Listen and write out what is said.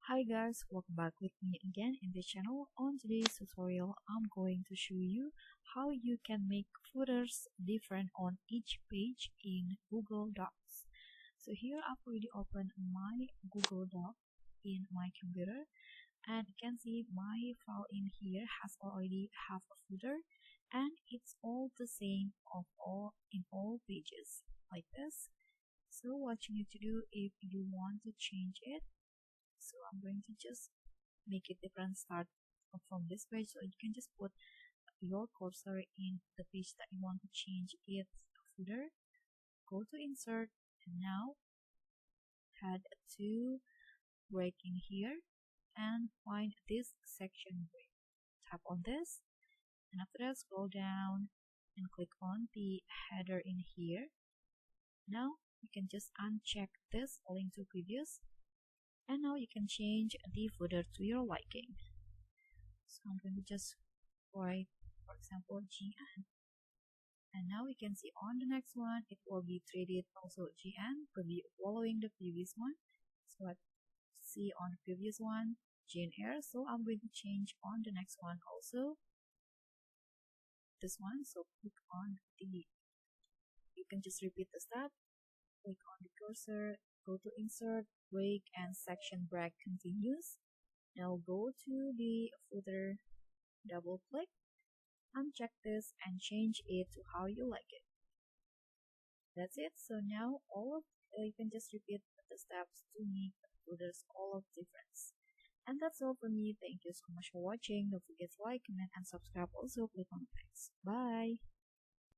Hi guys, welcome back with me again in the channel. On today's tutorial, I'm going to show you how you can make footers different on each page in Google Docs. So here I've already opened my Google Doc in my computer, and you can see my file in here has already have a footer, and it's all the same in all pages like this. So what you need to do if you want to change it, so I'm going to just make it different, start from this page. So you can just put your cursor in the page that you want to change its footer, go to insert, and now head to break in here and find this section break. Tap on this, and after that scroll down and click on the header in here. Now you can just uncheck this link to previous, and now you can change the footer to your liking. So I'm going to just write, for example, GN, and now we can see on the next one it will be treated also GN following the previous one. So let's see on the previous one Jane Eyre. So I'm going to change on the next one also this one. So click on the, you can just repeat the step, click on the cursor, go to insert, break, and section break continues. Now go to the footer, double click, uncheck this, and change it to how you like it. That's it. So now you can just repeat the steps to make the footers all of difference. And that's all for me. Thank you so much for watching. Don't forget to like, comment, and subscribe. Also click on the thanks. Bye.